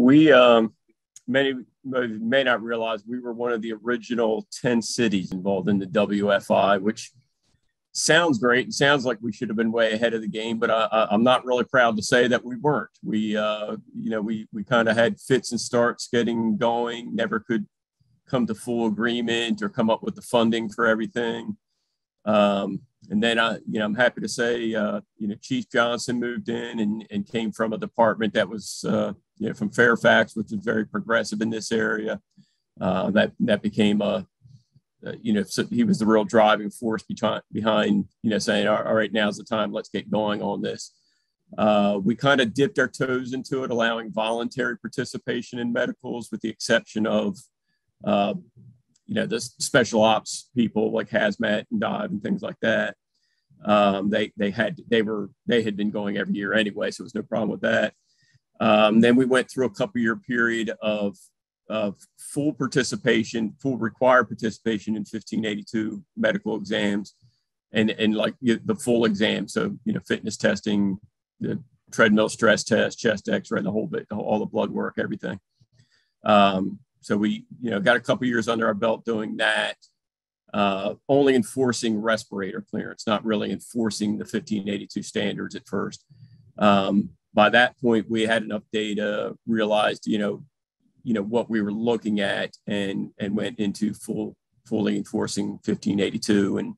We many may not realize we were one of the original 10 cities involved in the WFI, which sounds great. It sounds like we should have been way ahead of the game, but I'm not really proud to say that we weren't. We kind of had fits and starts getting going, never could come to full agreement or come up with the funding for everything. And then I'm happy to say, Chief Johnson moved in and came from a department that was, from Fairfax, which is very progressive in this area. That became so he was the real driving force behind, saying, all right, now's the time, let's get going on this. We kind of dipped our toes into it, allowing voluntary participation in medicals, with the exception of, the special ops people like hazmat and dive and things like that. They had been going every year anyway, so there was no problem with that. Then we went through a couple-year period of full required participation in 1582 medical exams, and like the full exam. So, fitness testing, the treadmill stress test, chest X-ray, the whole bit, all the blood work, everything. So we, got a couple years under our belt doing that, only enforcing respirator clearance, not really enforcing the 1582 standards at first. By that point, we had enough data, realized, what we were looking at, and went into fully enforcing 1582.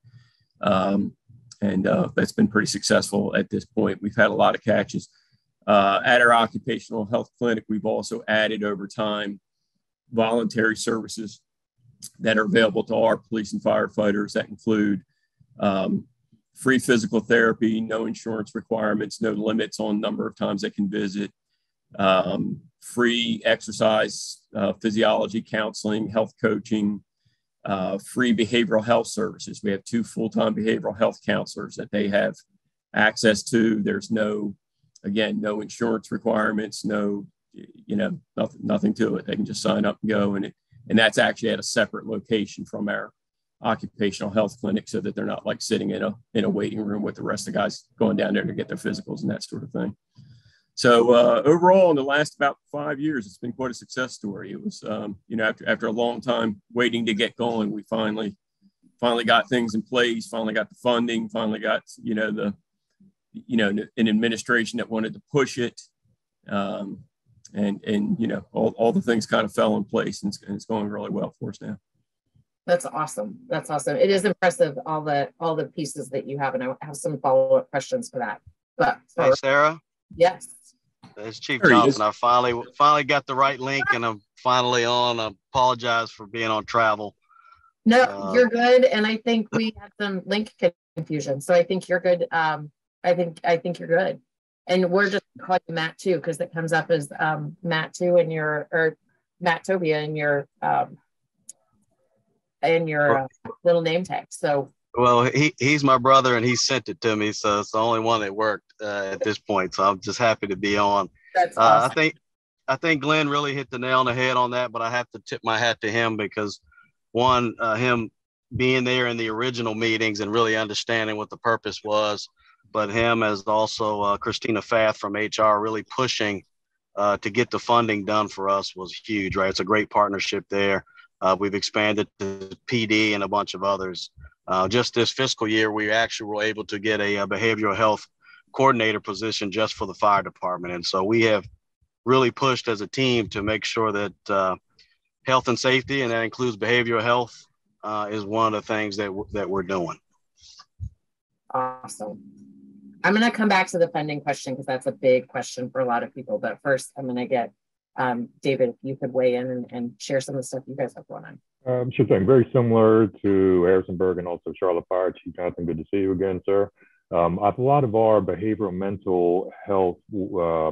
And that's been pretty successful at this point. We've had a lot of catches. At our occupational health clinic, we've also added over time voluntary services that are available to our police and firefighters that include free physical therapy, no insurance requirements, no limits on number of times they can visit, free exercise, physiology, counseling, health coaching, free behavioral health services. We have 2 full-time behavioral health counselors that they have access to. There's no insurance requirements, nothing to it. They can just sign up and go. And that's actually at a separate location from our occupational health clinic, so that they're not like sitting in a waiting room with the rest of the guys going down there to get their physicals and that sort of thing. So overall, in the last about 5 years, it's been quite a success story. It was, after a long time waiting to get going, we finally got things in place, finally got the funding, finally got, an administration that wanted to push it. And all the things kind of fell in place, and it's going really well for us now. That's awesome. That's awesome. It is impressive, all the pieces that you have, and I have some follow-up questions for that. But hey, Sarah. Yes. It's Chief Johnson. I finally got the right link, and I'm finally on. I apologize for being on travel. No, you're good. And I think we had some link confusion, so I think you're good. I think you're good. And we're just calling you Matt too, because it comes up as Matt too in or Matt Tobia in your little name tag. So well, he's my brother, and he sent it to me, so it's the only one that worked at this point. So I'm just happy to be on. That's awesome. I think Glenn really hit the nail on the head on that, but I have to tip my hat to him because him being there in the original meetings and really understanding what the purpose was. But him, as also Christina Fath from HR, really pushing to get the funding done for us was huge, right? It's a great partnership there. We've expanded to PD and a bunch of others. Just this fiscal year, we actually were able to get a behavioral health coordinator position just for the fire department. And so we have really pushed as a team to make sure that health and safety, and that includes behavioral health, is one of the things that we're doing. Awesome. I'm going to come back to the funding question because that's a big question for a lot of people. But first, I'm going to get David, if you could weigh in and share some of the stuff you guys have going on. Sure thing. Very similar to Harrisonburg and also Charlotte Fire. Chief Johnson, good to see you again, sir. A lot of our behavioral mental health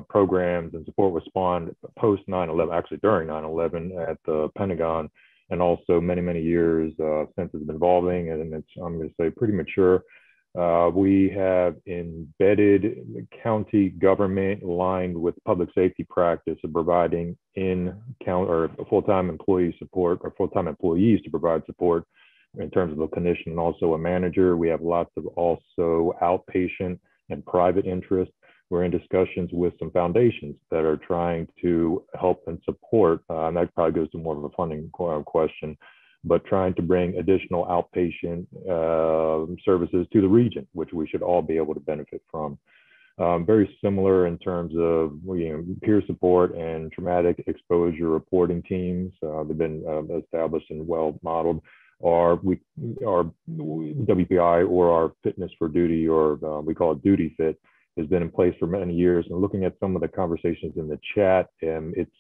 programs and support was spawned post 9/11, actually during 9/11 at the Pentagon, and also many years since it's been evolving, and it's, I'm going to say, pretty mature. We have embedded county government aligned with public safety practice of providing full-time employee support, or full-time employees to provide support in terms of a clinician and also a manager. We have lots of also outpatient and private interest. We're in discussions with some foundations that are trying to help and support, and that probably goes to more of a funding question, but trying to bring additional outpatient services to the region, which we should all be able to benefit from. Very similar in terms of peer support and traumatic exposure reporting teams. They've been established and well modeled. Our WPI, or our fitness for duty, or we call it duty fit, has been in place for many years. And looking at some of the conversations in the chat, it's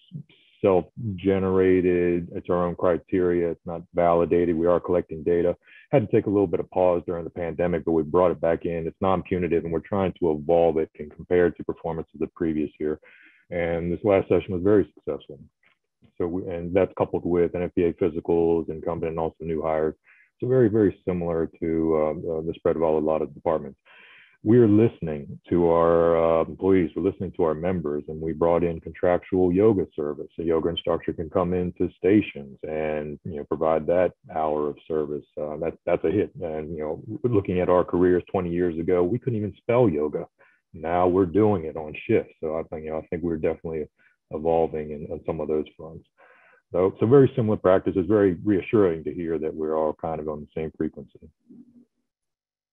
self-generated, it's our own criteria, it's not validated. We are collecting data. Had to take a little bit of pause during the pandemic, but we brought it back in. It's non-punitive, and we're trying to evolve it and compare it to performance of the previous year. And this last session was very successful. So, and that's coupled with NFPA physicals, incumbent, and also new hires. So very, very similar to the spread of a lot of departments. We're listening to our employees, we're listening to our members, and we brought in contractual yoga service. A yoga instructor can come into stations and provide that hour of service. That's a hit. And looking at our careers 20 years ago, we couldn't even spell yoga. Now we're doing it on shift. So I think we're definitely evolving on some of those fronts. So very similar practices. Very reassuring to hear that we're all kind of on the same frequency.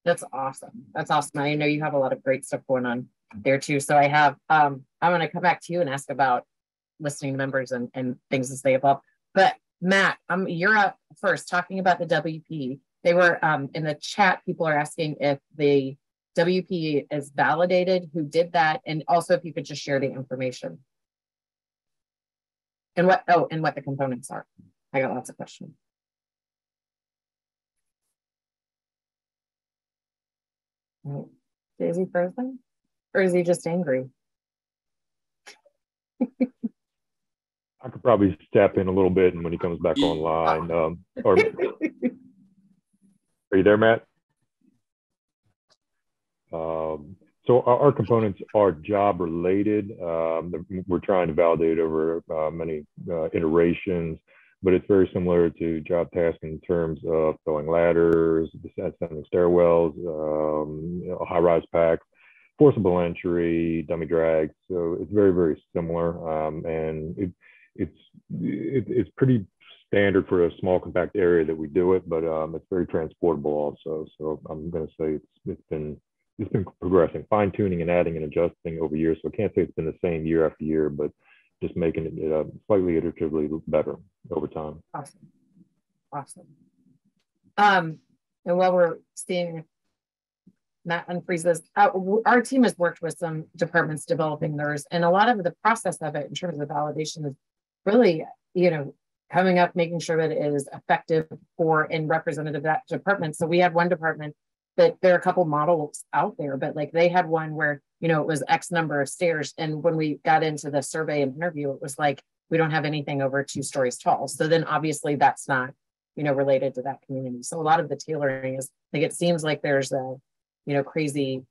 That's awesome. That's awesome. I know you have a lot of great stuff going on there too. So I have, I'm going to come back to you and ask about listening to members and things as they evolve. But Matt, you're up first talking about the WP. They were in the chat, people are asking if the WP is validated, who did that, and also if you could just share the information. And what the components are. I got lots of questions. Is he frozen? Or is he just angry? I could probably step in a little bit, and when he comes back online, are you there, Matt? So our components are job related. We're trying to validate over many iterations, but it's very similar to job tasks in terms of filling ladders, ascending stairwells, high-rise packs, forcible entry, dummy drags. So it's very, very similar, and it's pretty standard for a small compact area that we do it, but it's very transportable also. So I'm going to say it's been progressing, fine tuning and adding and adjusting over years. So I can't say it's been the same year after year, but just making it slightly iteratively better over time. Awesome. And while we're seeing Matt unfreeze this, our team has worked with some departments developing theirs, and a lot of the process of it in terms of validation is really, coming up, making sure that it is effective for and representative of that department. So we had one department that there are a couple models out there, but like they had one where, it was X number of stairs. And when we got into the survey and interview, it was like, we don't have anything over 2 stories tall. So then obviously that's not, related to that community. So a lot of the tailoring is like, it seems like there's a, crazy,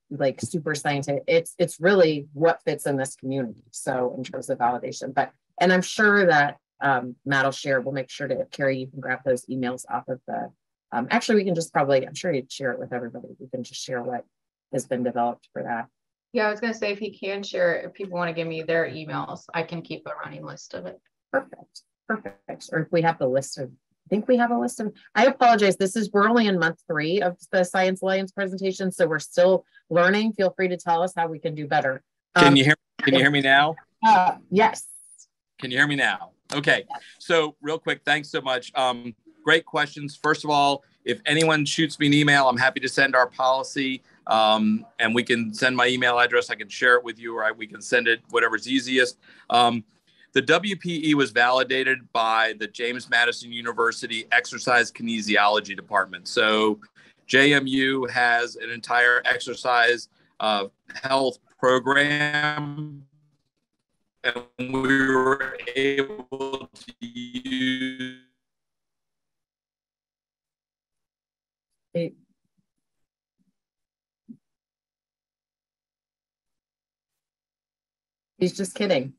like super scientific, it's really what fits in this community. So in terms of validation, and I'm sure that Matt will share, we'll make sure to, Carrie, you can grab those emails off of the, actually we can just probably, I'm sure you'd share it with everybody. We can just share what has been developed for that. Yeah, I was going to say, if he can share it, if people want to give me their emails, I can keep a running list of it. Perfect. Or if we have the list of, I think we have a list of, I apologize. We're only in month 3 of the Science Alliance presentation. So we're still learning. Feel free to tell us how we can do better. Can you hear me now? Yes. Can you hear me now? Okay. So real quick, thanks so much. Great questions. First of all, if anyone shoots me an email, I'm happy to send our policy, and we can send my email address. I can share it with you, or we can send it, whatever's easiest. The WPE was validated by the James Madison University Exercise Kinesiology Department. So JMU has an entire exercise health program, and we were able to use He's just kidding.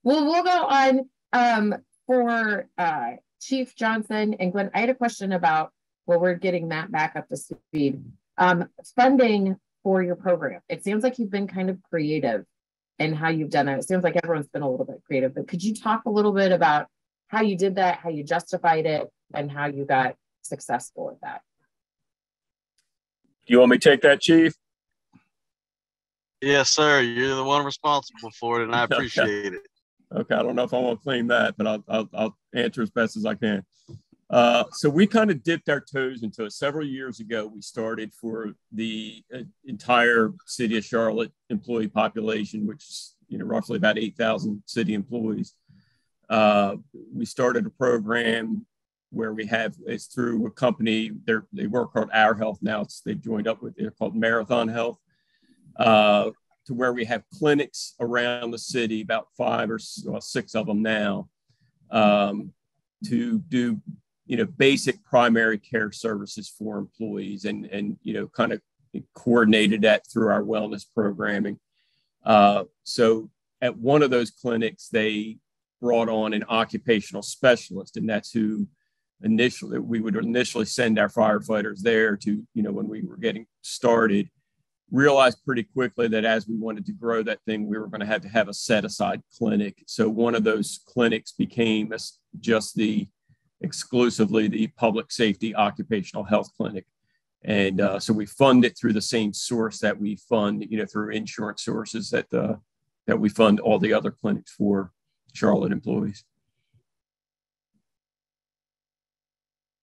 We'll go on for Chief Johnson and Glenn. I had a question about, we're getting Matt back up to speed. Funding for your program? It seems like you've been kind of creative in how you've done it. It seems like everyone's been a little bit creative, but could you talk a little bit about how you did that, how you justified it, and how you got successful with that? You want me to take that, Chief? Yes, sir. You're the one responsible for it, and I appreciate it. Okay, I don't know if I want to claim that, but I'll answer as best as I can. So we kind of dipped our toes into it. Several years ago, we started for the entire city of Charlotte employee population, which is roughly about 8,000 city employees. We started a program where it's through a company. They work called Our Health now. They've joined up with, they're called Marathon Health, to where we have clinics around the city, about 5 or 6 of them now, to do basic primary care services for employees, and kind of coordinated that through our wellness programming. So at one of those clinics, they brought on an occupational specialist, and that's who we would initially send our firefighters there to, when we were getting started. Realized pretty quickly that as we wanted to grow that thing, we were going to have a set aside clinic. So one of those clinics became just exclusively the public safety occupational health clinic. And so we fund it through the same source that we fund, through insurance sources that we fund all the other clinics for Charlotte employees.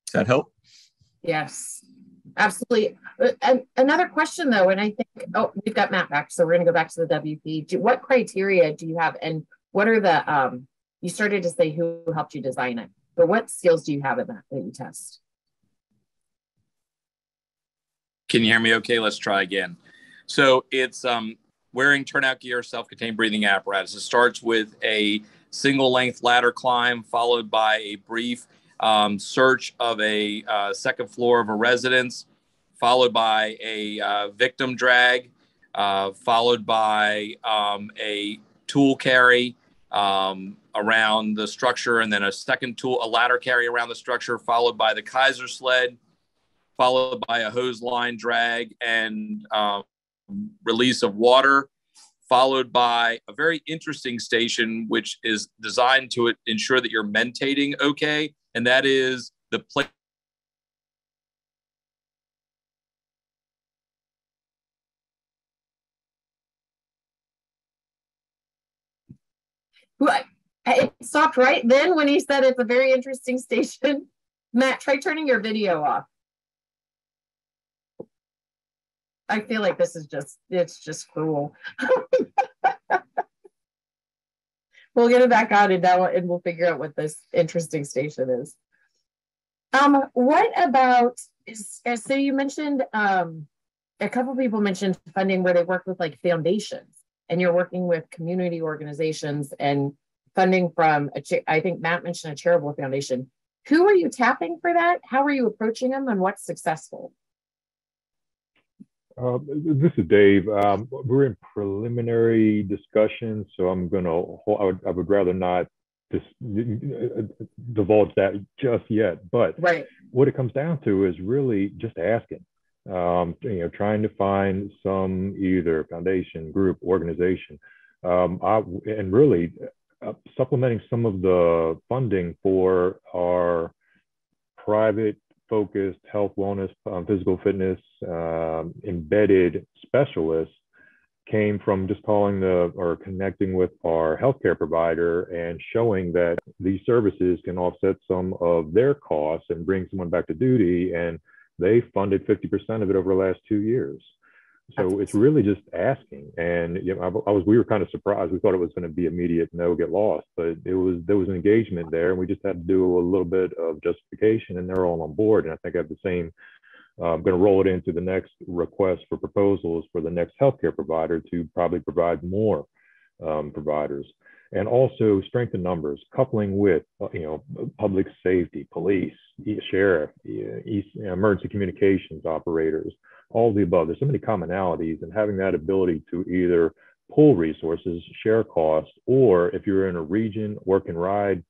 Does that help? Yes, absolutely. And another question though, and I think, we've got Matt back, so we're going to go back to the WP. What criteria do you have, and what are the, you started to say who helped you design it, but what skills do you have in that you test? Can you hear me okay? Let's try again. So it's wearing turnout gear, self-contained breathing apparatus. It starts with a single length ladder climb, followed by a brief search of a second floor of a residence, followed by a victim drag, followed by a tool carry around the structure, and then a ladder carry around the structure, followed by the Kaiser sled, followed by a hose line drag and release of water, followed by a very interesting station, which is designed to ensure that you're mentating okay. And that is the place. It stopped right then when he said it's a very interesting station. Matt, try turning your video off. I feel like this is it's just cruel. We'll get it back on and we'll figure out what this interesting station is. What about, so you mentioned, a couple of people mentioned funding where they work with like foundations, and you're working with community organizations and funding from, I think Matt mentioned a charitable foundation. Who are you tapping for that? How are you approaching them, and what's successful? This is Dave. We're in preliminary discussions, so I would rather not divulge that just yet. But right. What it comes down to is really just asking, trying to find some either foundation, group, organization, and really supplementing some of the funding for our private focused health, wellness, physical fitness, embedded specialists came from just calling or connecting with our healthcare provider and showing that these services can offset some of their costs and bring someone back to duty. And they funded 50% of it over the last 2 years. So it's really just asking. And we were kind of surprised. We thought it was going to be immediate, no, get lost, but there was an engagement there, and we just had to do a little bit of justification, and they're all on board. And I think I have the same. I'm going to roll it into the next request for proposals for the next healthcare provider to probably provide more providers, and also strengthen numbers, coupling with public safety, police, sheriff, emergency communications operators, all of the above. There's so many commonalities, and having that ability to either pull resources, share costs, or if you're in a region, work and ride,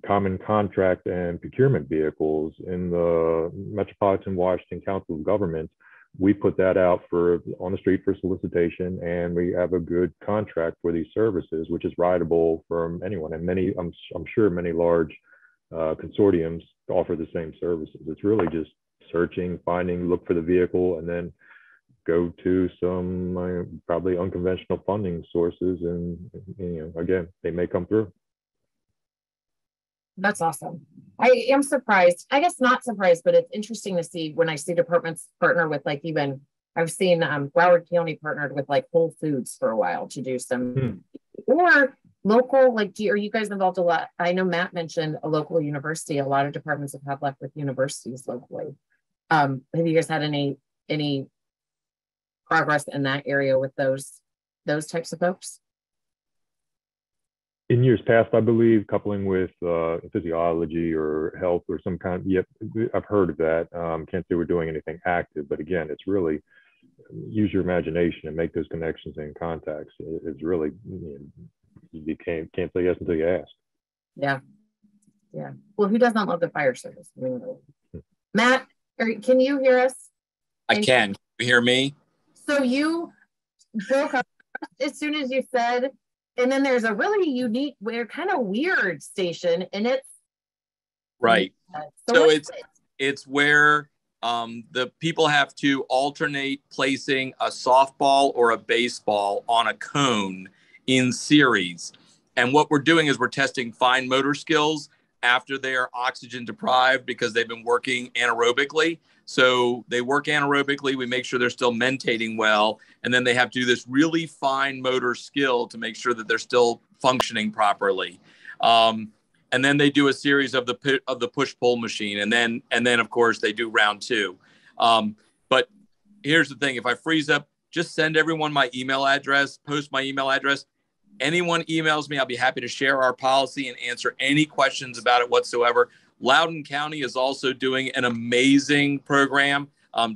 common contract and procurement vehicles in the Metropolitan Washington Council of Governments, we put that out on the street for solicitation, and we have a good contract for these services, which is rideable from anyone. And I'm sure many large consortiums offer the same services. It's really just searching, finding, look for the vehicle, and then go to some probably unconventional funding sources, and again, they may come through. That's awesome. I am surprised. I guess not surprised, but it's interesting to see when I see departments partner with, like, even I've seen Broward County partnered with like Whole Foods for a while to do some or local, like, are you guys involved a lot? I know Matt mentioned a local university. A lot of departments have left with universities locally. Have you guys had any progress in that area with those types of folks? In years past, I believe, coupling with physiology or health or some kind. Yep, I've heard of that. Can't say we're doing anything active, but again, it's really use your imagination and make those connections and contacts. It's really, you can't say yes until you ask. Yeah. Well, who doesn't love the fire service? I mean, Matt, can you hear us? I can. You hear me? So you broke up as soon as you said. And then there's a really unique, kind of weird station, and it's right. So it's where the people have to alternate placing a softball or a baseball on a cone in series. And what we're doing is we're testing fine motor skills after they are oxygen deprived because they've been working anaerobically. So they work anaerobically. We make sure they're still mentating well. And then they have to do this really fine motor skill to make sure that they're still functioning properly. And then they do a series of the push-pull machine. And then, of course, they do round two. But here's the thing. If I freeze up, just send everyone my email address, post my email address. Anyone emails me, I'll be happy to share our policy and answer any questions about it whatsoever. Loudoun County is also doing an amazing program.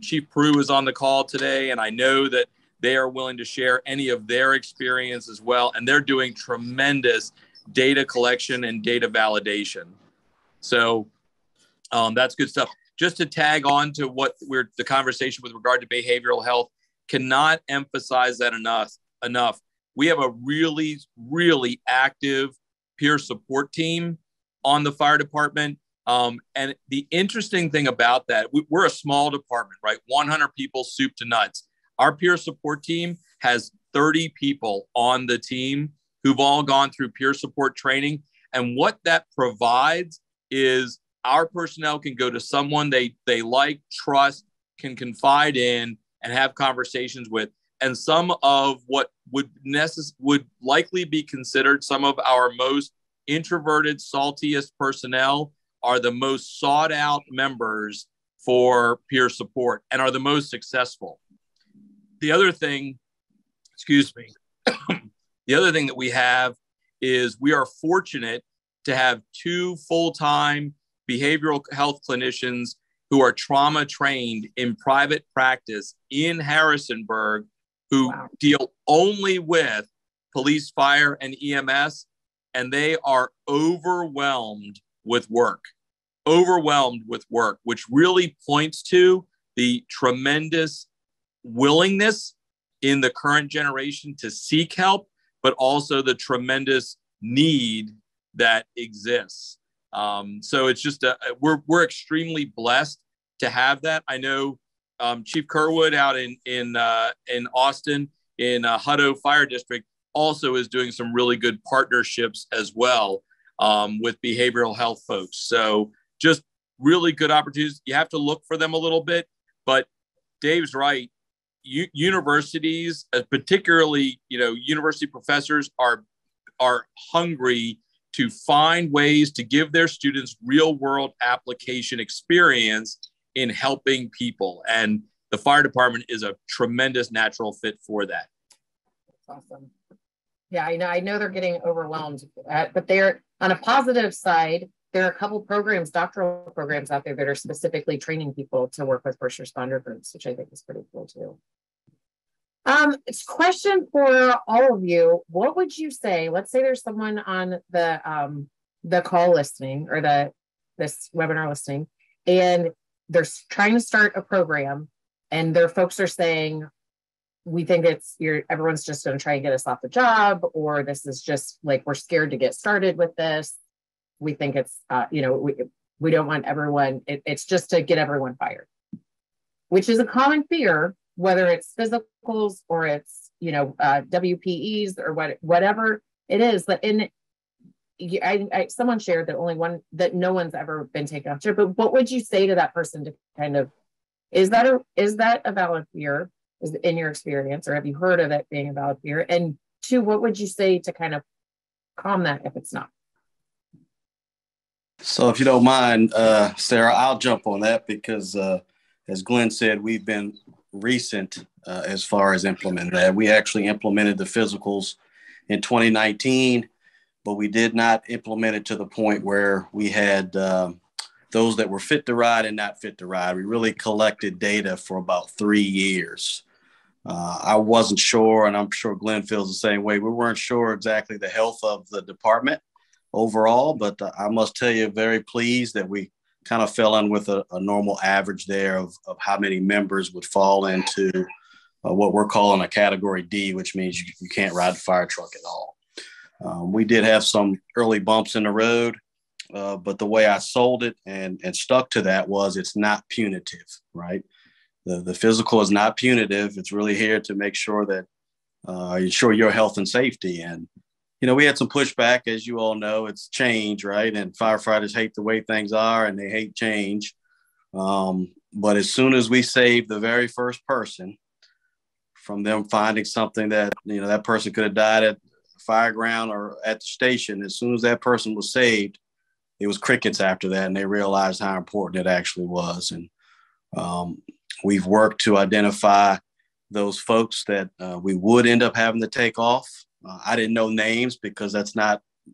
Chief Prue is on the call today, and I know that they are willing to share any of their experience as well. And they're doing tremendous data collection and data validation. So that's good stuff. Just to tag on to what the conversation with regard to behavioral health, cannot emphasize that enough. We have a really, really active peer support team on the fire department. And the interesting thing about that, we're a small department, right? 100 people, soup to nuts. Our peer support team has 30 people on the team who've all gone through peer support training. And what that provides is our personnel can go to someone they like, trust, can confide in, and have conversations with. And some of what would likely be considered some of our most introverted, saltiest personnel are the most sought out members for peer support and are the most successful. The other thing, the other thing that we have is we are fortunate to have 2 full-time behavioral health clinicians who are trauma trained in private practice in Harrisonburg, who deal only with police, fire, and EMS, and they are overwhelmed with work, which really points to the tremendous willingness in the current generation to seek help, but also the tremendous need that exists. So it's just we're extremely blessed to have that. I know Chief Kerwood out in Austin in Hutto Fire District also is doing some really good partnerships as well with behavioral health folks. So just really good opportunities. You have to look for them a little bit, but Dave's right. Universities, particularly university professors, are hungry to find ways to give their students real world application experience in helping people. And the fire department is a tremendous natural fit for that. That's awesome. Yeah, I know they're getting overwhelmed, but they're on a positive side. There are a couple programs, doctoral programs out there that are specifically training people to work with first responder groups, which I think is pretty cool too. It's a question for all of you. What would you say? Let's say there's someone on the call listening or this webinar listening, and they're trying to start a program. and their folks are saying, we think everyone's just going to try and get us off the job, or this is just like, we're scared to get started with this. We think it's, we don't want everyone, it's just to get everyone fired, which is a common fear, whether it's physicals or it's, WPEs or whatever it is. But someone shared that no one's ever been taken off. But what would you say to that person to kind of, is that a valid fear in your experience, or have you heard of it being a valid fear? And two, what would you say to kind of calm that if it's not? So if you don't mind, Sarah, I'll jump on that because as Glenn said, we've been recent as far as implementing that. We actually implemented the physicals in 2019, but we did not implement it to the point where we had those that were fit to ride and not fit to ride. We really collected data for about 3 years. I wasn't sure, and I'm sure Glenn feels the same way. We weren't sure exactly the health of the department overall, but I must tell you, very pleased that we kind of fell in with a normal average there of how many members would fall into what we're calling a category D, which means you can't ride the fire truck at all. We did have some early bumps in the road, but the way I sold it and stuck to that was it's not punitive, right? The physical is not punitive. It's really here to make sure that ensure your health and safety. And, we had some pushback, as you all know, it's change, right? And firefighters hate the way things are and they hate change. But as soon as we saved the very first person from them finding something that, that person could have died at the fire ground or at the station, as soon as that person was saved, it was crickets after that. And they realized how important it actually was. And we've worked to identify those folks that we would end up having to take off. I didn't know names because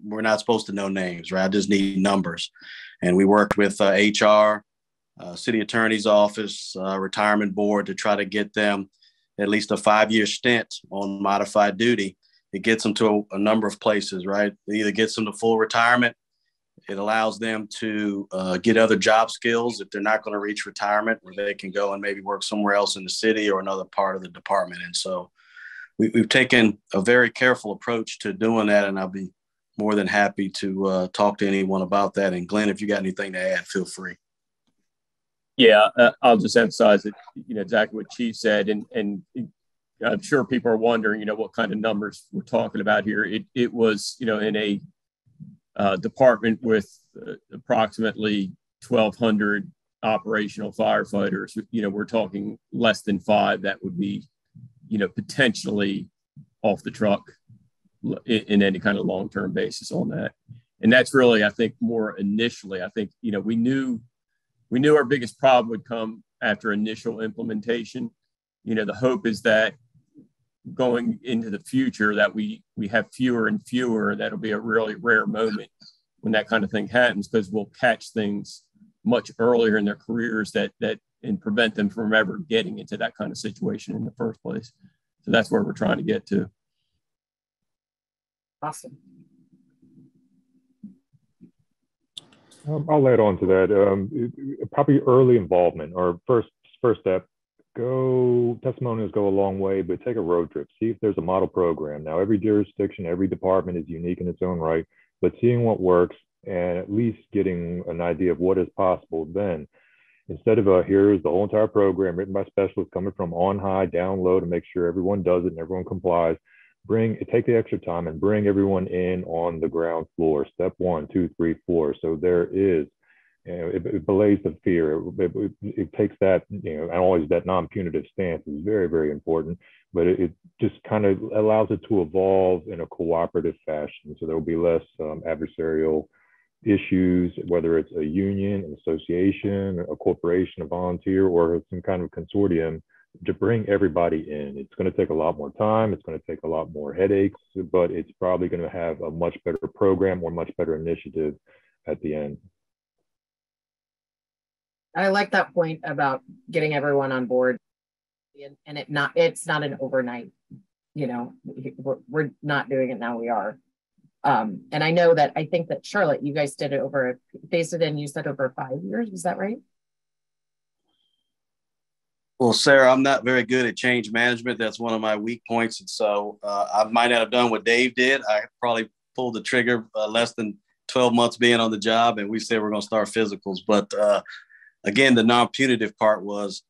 we're not supposed to know names, right? I just need numbers. And we worked with HR, city attorney's office, retirement board to try to get them at least a 5-year stint on modified duty. It gets them to a number of places, right? It either gets them to full retirement. It allows them to get other job skills if they're not going to reach retirement, where they can go and maybe work somewhere else in the city or another part of the department. And so we've taken a very careful approach to doing that, and I'll be more than happy to talk to anyone about that. And Glenn, if you got anything to add, feel free. Yeah, I'll just emphasize that, exactly what Chief said. And I'm sure people are wondering, what kind of numbers we're talking about here. It was, in a department with approximately 1,200 operational firefighters, we're talking less than 5 that would be, potentially off the truck in any kind of long-term basis on that. And that's really, I think, more initially, I think, we knew our biggest problem would come after initial implementation. The hope is that going into the future that we have fewer and fewer. That'll be a really rare moment when that kind of thing happens, because we'll catch things much earlier in their careers that and prevent them from ever getting into that kind of situation in the first place. So that's where we're trying to get to. Awesome. I'll add on to that. Probably early involvement, or first step. Testimonials go a long way, but take a road trip. See if there's a model program. Now, every jurisdiction, every department is unique in its own right, but seeing what works and at least getting an idea of what is possible, then instead of here's the whole entire program written by specialists coming from on high down low to make sure everyone does it and everyone complies, take the extra time and bring everyone in on the ground floor. Step 1, 2, 3, 4. So there is, it belays the fear. It takes that, and always that non-punitive stance is very, very important, but it just kind of allows it to evolve in a cooperative fashion. So there will be less adversarial issues, whether it's a union, an association, a corporation, a volunteer, or some kind of consortium, to bring everybody in. It's going to take a lot more time. It's going to take a lot more headaches, but it's probably going to have a much better program or much better initiative at the end. I like that point about getting everyone on board, and it's not an overnight, we're not doing it now, we are. And I know that, I think that Charlotte, you guys did it phased it in, you said over 5 years, is that right? Well, Sarah, I'm not very good at change management. That's one of my weak points. And so I might not have done what Dave did. I probably pulled the trigger less than 12 months being on the job. And we said we're going to start physicals. But again, the non-punitive part was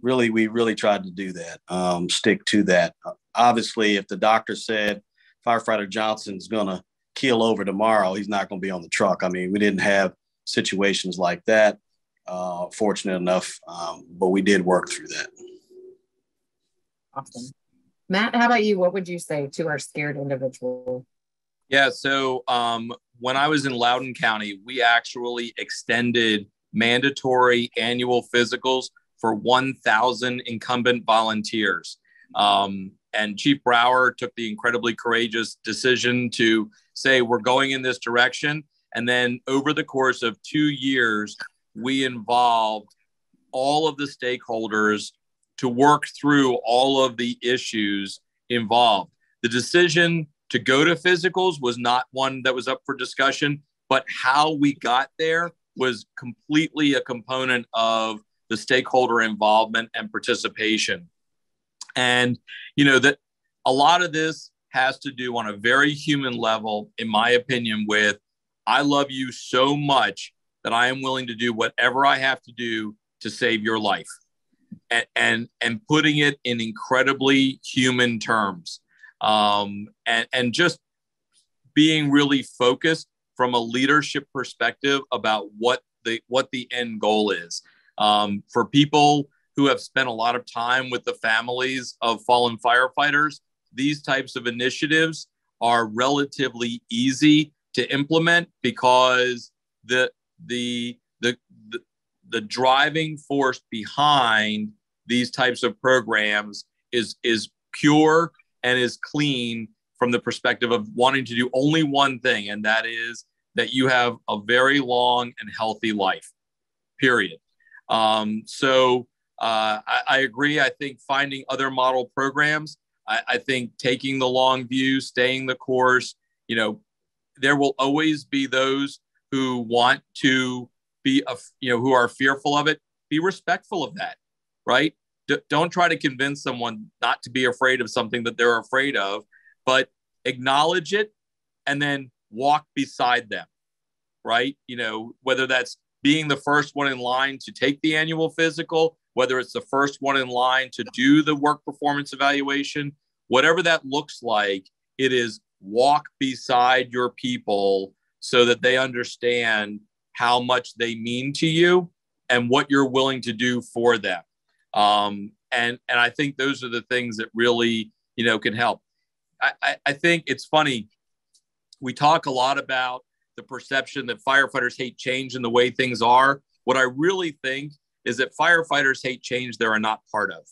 we really tried to do that, stick to that. Obviously, if the doctor said firefighter Johnson's going to keel over tomorrow, he's not going to be on the truck. I mean, we didn't have situations like that. Fortunate enough, but we did work through that. Awesome. Matt, how about you? What would you say to our scared individual? Yeah, so when I was in Loudoun County, we actually extended mandatory annual physicals for 1,000 incumbent volunteers. And Chief Brower took the incredibly courageous decision to say, we're going in this direction. And then over the course of 2 years, we involved all of the stakeholders to work through all of the issues involved. The decision to go to physicals was not one that was up for discussion, but how we got there was completely a component of the stakeholder involvement and participation. And, you know, that a lot of this has to do on a very human level, in my opinion, with I love you so much that I am willing to do whatever I have to do to save your life, and putting it in incredibly human terms, and just being really focused from a leadership perspective about what the end goal is. For people who have spent a lot of time with the families of fallen firefighters, these types of initiatives are relatively easy to implement because the driving force behind these types of programs is pure and is clean from the perspective of wanting to do only one thing, and that is that you have a very long and healthy life, period. So I agree. I think finding other model programs, I think taking the long view, staying the course, you know, there will always be those who want to be, who are fearful of it. Be respectful of that, right? Don't try to convince someone not to be afraid of something that they're afraid of, but acknowledge it and then walk beside them, right? You know, whether that's being the first one in line to take the annual physical, whether it's the first one in line to do the work performance evaluation, whatever that looks like, it is walk beside your people so that they understand how much they mean to you and what you're willing to do for them. And I think those are the things that really, you know, can help. I think it's funny. We talk a lot about the perception that firefighters hate change and the way things are. What I really think is that firefighters hate change they're not part of,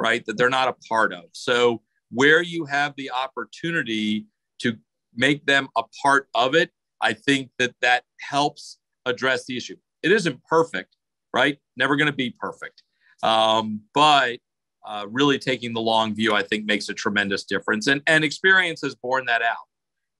right? That they're not a part of. So where you have the opportunity to make them a part of it, I think that helps address the issue. It isn't perfect, right? Never going to be perfect. But really taking the long view, I think, makes a tremendous difference. And experience has borne that out,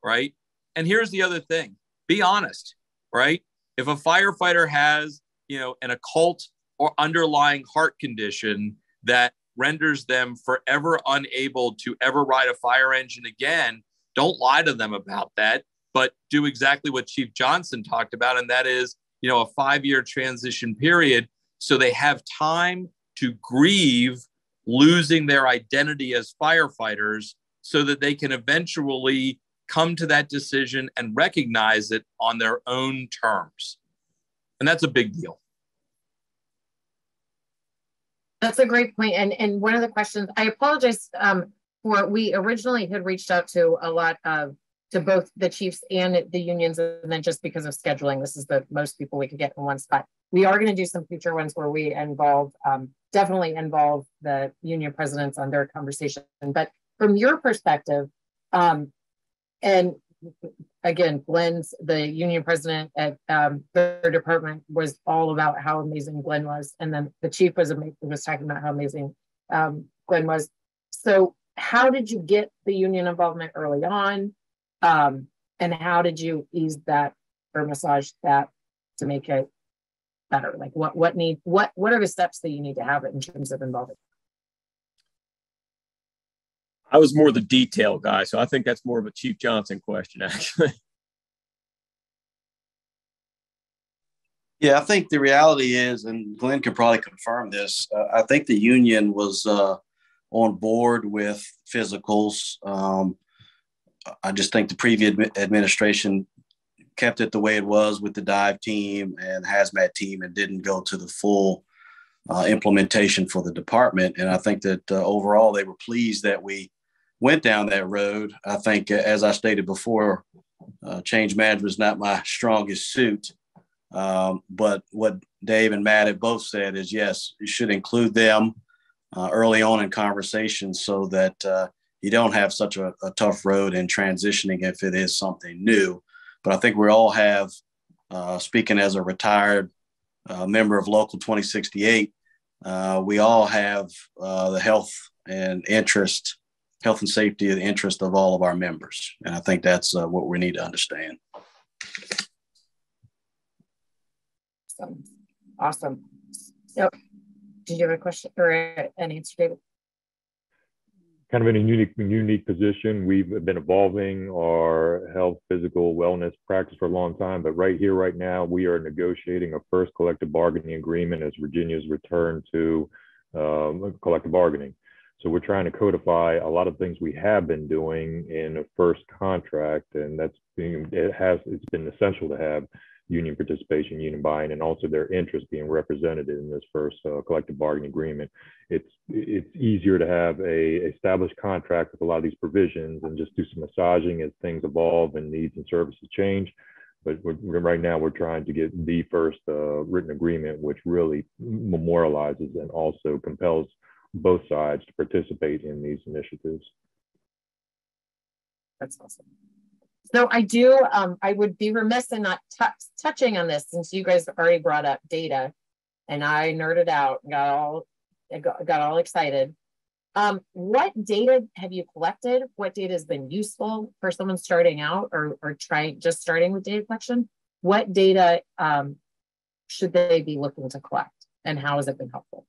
right? And here's the other thing. Be honest, right? If a firefighter has, you know, an occult or underlying heart condition that renders them forever unable to ever ride a fire engine again, don't lie to them about that, but do exactly what Chief Johnson talked about. And that is, you know, a 5-year transition period. So they have time to grieve losing their identity as firefighters so that they can eventually come to that decision and recognize it on their own terms. And that's a big deal. That's a great point. And one of the questions, I apologize we originally had reached out to a lot of, to both the chiefs and the unions, and then just because of scheduling, this is the most people we could get in one spot. We are going to do some future ones where we involve, definitely involve the union presidents on their conversation. But from your perspective, and again, Glenn's, the union president at their department, was all about how amazing Glenn was. And then the chief was talking about how amazing Glenn was. So how did you get the union involvement early on? And how did you ease that or massage that to make it better? Like what are the steps that you need to have in terms of involving? I was more the detail guy, so I think that's more of a Chief Johnson question, actually. Yeah, I think the reality is, and Glenn could probably confirm this, I think the union was on board with physicals. I just think the previous administration kept it the way it was with the dive team and hazmat team and didn't go to the full implementation for the department. And I think that overall they were pleased that we went down that road. I think, as I stated before, change management is not my strongest suit. But what Dave and Matt have both said is, yes, you should include them early on in conversations so that you don't have such a tough road in transitioning if it is something new. But I think we all have, speaking as a retired member of Local 2068, we all have the health and safety and interest of all of our members. And I think that's what we need to understand. Awesome. So, did you have a question or an answer, David? Kind of in a unique position. We've been evolving our health, physical wellness practice for a long time, but right here, right now, we are negotiating a first collective bargaining agreement as Virginia's return to collective bargaining. So we're trying to codify a lot of things we have been doing in a first contract, and it's been essential to have union participation, union buy-in, and also their interest being represented in this first collective bargaining agreement. It's easier to have a established contract with a lot of these provisions and just do some massaging as things evolve and needs and services change. But right now we're trying to get the first written agreement, which really memorializes and also compels both sides to participate in these initiatives. That's awesome. So I would be remiss in not touching on this, since you guys already brought up data and I nerded out and got all excited. What data have you collected? What data has been useful for someone starting out or just starting with data collection? What data should they be looking to collect, and how has it been helpful?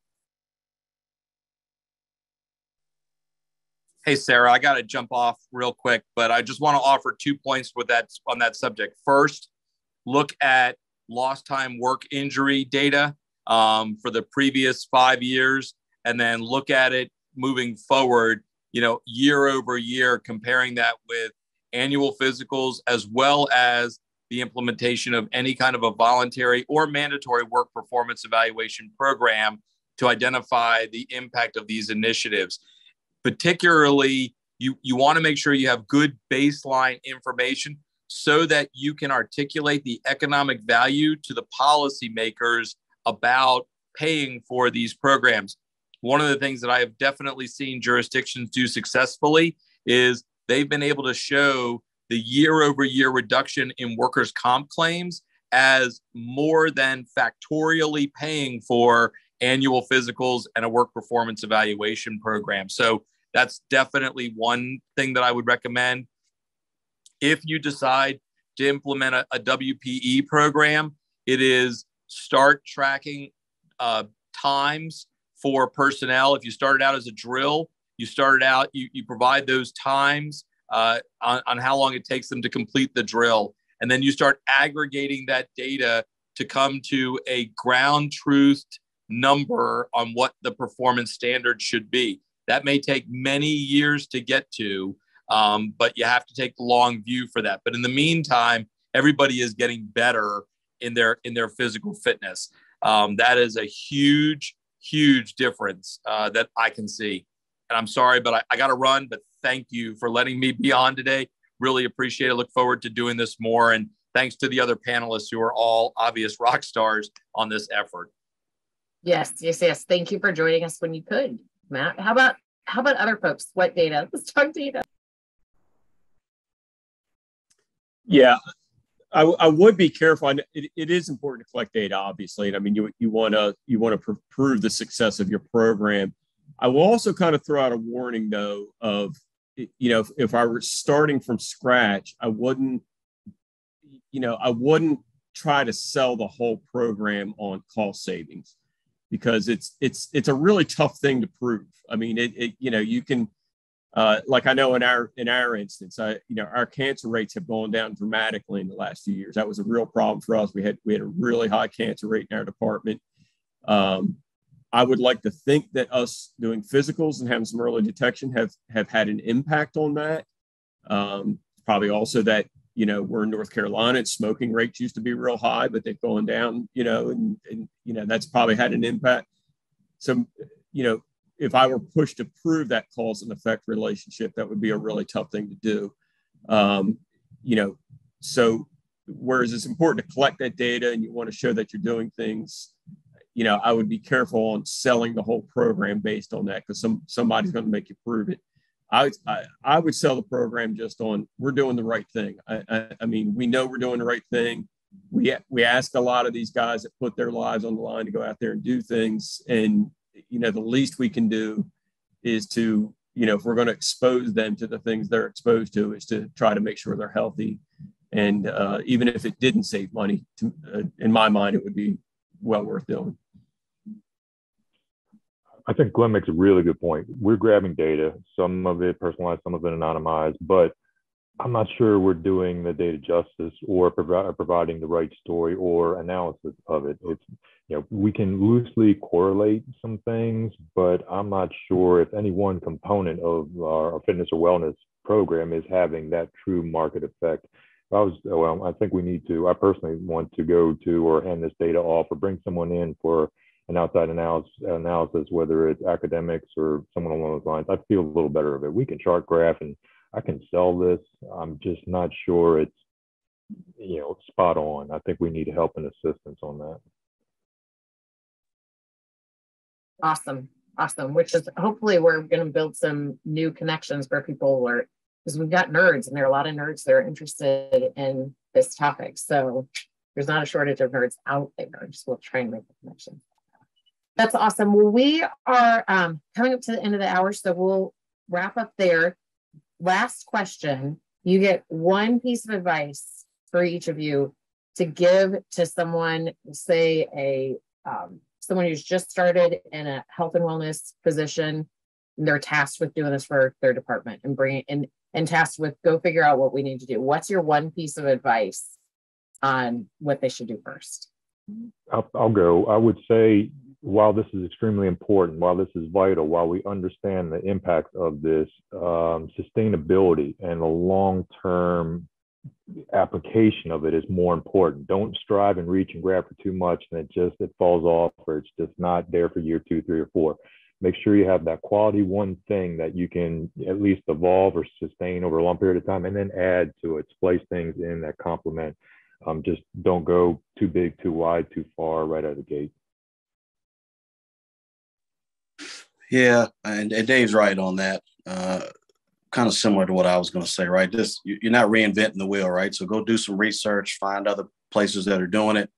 Hey, Sarah, I got to jump off real quick, but I just want to offer 2 points on that subject. First, look at lost time work injury data for the previous 5 years, and then look at it moving forward, year over year, comparing that with annual physicals, as well as the implementation of any kind of a voluntary or mandatory work performance evaluation program to identify the impact of these initiatives. Particularly, you want to make sure you have good baseline information so that you can articulate the economic value to the policymakers about paying for these programs. One of the things that I have definitely seen jurisdictions do successfully is they've been able to show the year-over-year reduction in workers' comp claims as more than factorially paying for annual physicals and a work performance evaluation program. So that's definitely one thing that I would recommend. If you decide to implement a WPE program, it is start tracking times for personnel. If you started out as a drill, you provide those times on how long it takes them to complete the drill. And then you start aggregating that data to come to a ground truthed number on what the performance standard should be. That may take many years to get to, but you have to take the long view for that. But in the meantime, everybody is getting better in their physical fitness. That is a huge difference that I can see. And I'm sorry, but I got to run, but thank you for letting me be on today. Really appreciate it. Look forward to doing this more. And thanks to the other panelists who are all obvious rock stars on this effort. Yes. Thank you for joining us when you could, Matt. How about other folks? What data? Let's talk data. Yeah, I would be careful. It is important to collect data, obviously. And I mean, you want to prove the success of your program. I will also kind of throw out a warning, though, of, if I were starting from scratch, I wouldn't try to sell the whole program on cost savings, because it's a really tough thing to prove. I mean, you can, like I know in our instance, our cancer rates have gone down dramatically in the last few years. That was a real problem for us. We had a really high cancer rate in our department. I would like to think that us doing physicals and having some early detection have had an impact on that. Probably also that, we're in North Carolina and smoking rates used to be real high, but they've gone down, and that's probably had an impact. So, if I were pushed to prove that cause and effect relationship, that would be a really tough thing to do. So whereas it's important to collect that data and you want to show that you're doing things, I would be careful on selling the whole program based on that, because somebody's going to make you prove it. I would sell the program just on, we're doing the right thing. I mean, we know we're doing the right thing. We ask a lot of these guys that put their lives on the line to go out there and do things. And, the least we can do is to, if we're going to expose them to the things they're exposed to, is to try to make sure they're healthy. And even if it didn't save money, in my mind, it would be well worth doing. I think Glenn makes a really good point. We're grabbing data, some of it personalized, some of it anonymized, but I'm not sure we're doing the data justice or providing the right story or analysis of it. It's, we can loosely correlate some things, but I'm not sure if any one component of our fitness or wellness program is having that true market effect. I think we need to, I personally want to go to or hand this data off or bring someone in for an outside analysis, whether it's academics or someone along those lines. I feel a little better of it. We can chart graph and I can sell this. I'm just not sure it's, spot on. I think we need help and assistance on that. Awesome. Which is hopefully we're going to build some new connections where people are, because we've got nerds and there are a lot of nerds that are interested in this topic. So there's not a shortage of nerds out there. Just we'll try and make the connection. That's awesome. Well, we are coming up to the end of the hour, so we'll wrap up there. Last question. You get one piece of advice for each of you to give to someone, say someone who's just started in a health and wellness position. And they're tasked with doing this for their department and bringing in and tasked with go figure out what we need to do. What's your one piece of advice on what they should do first? I'll go. I would say, while this is extremely important, while this is vital, while we understand the impact of this, sustainability and the long-term application of it is more important. Don't strive and reach and grab for too much and it falls off, or it's just not there for year 2, 3, or 4. Make sure you have that quality one thing that you can at least evolve or sustain over a long period of time, and then add to it, splice things in that complement. Just don't go too big, too wide, too far right out of the gate. Yeah, and Dave's right on that. Kind of similar to what I was going to say, right? You're not reinventing the wheel, right? So go do some research, find other places that are doing it,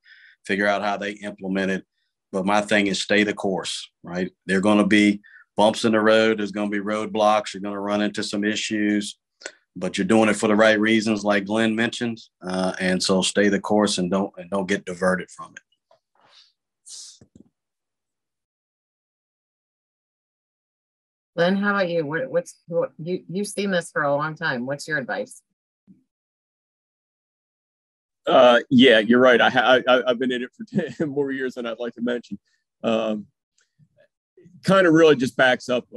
figure out how they implement it. But my thing is stay the course, right? There are going to be bumps in the road. There's going to be roadblocks. You're going to run into some issues, but you're doing it for the right reasons, like Glenn mentioned. And so stay the course and don't get diverted from it. Glenn, how about you? You've seen this for a long time. What's your advice? Yeah, you're right. I've been in it for 10 more years than I'd like to mention. Kind of really just backs up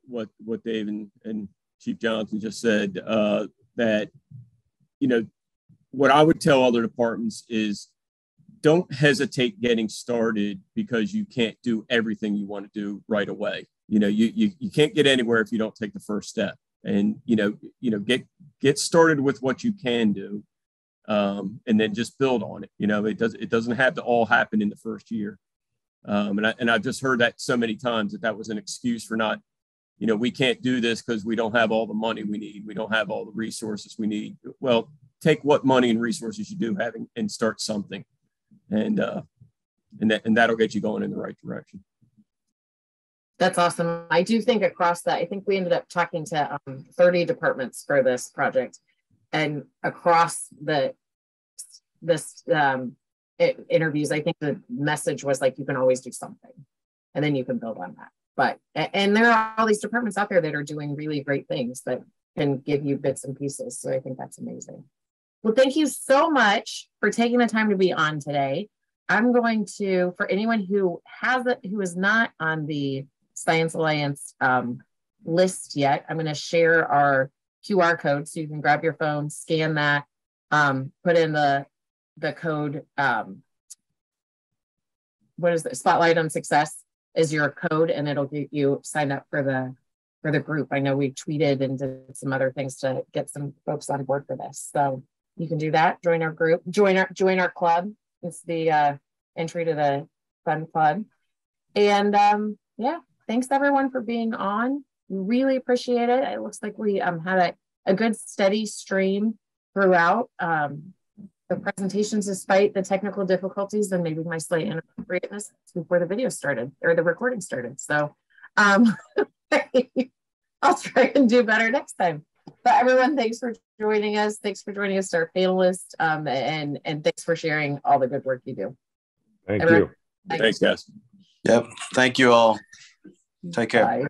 what Dave and Chief Johnson just said, that, what I would tell other departments is don't hesitate getting started because you can't do everything you want to do right away. You can't get anywhere if you don't take the first step, and, get started with what you can do. And then just build on it. It doesn't have to all happen in the first year. And I've just heard that so many times that was an excuse for not, we can't do this because we don't have all the money we need. We don't have all the resources we need. Well, take what money and resources you do have and start something. And that'll get you going in the right direction. That's awesome. I do think across that, I think we ended up talking to 30 departments for this project. And across the interviews, I think the message was like, you can always do something and then you can build on that. But, and there are all these departments out there that are doing really great things that can give you bits and pieces. So I think that's amazing. Well, thank you so much for taking the time to be on today. I'm going to, for anyone who is not on the Science Alliance list yet, I'm going to share our QR code so you can grab your phone, scan that, put in the code. What is it? Spotlight on Success is your code, and it'll get you signed up for the group. I know we tweeted and did some other things to get some folks on board for this. So you can do that. Join our group. Join our club. It's the entry to the fun club. And yeah, thanks everyone for being on. Really appreciate it. It looks like we had a good steady stream throughout the presentations, despite the technical difficulties and maybe my slight inappropriateness before the video started or the recording started. So I'll try and do better next time. But everyone, thanks for joining us. Thanks for joining us, our panelists, and thanks for sharing all the good work you do. Thank you. Thanks, guys. Yep. Thank you all. Take care. Bye.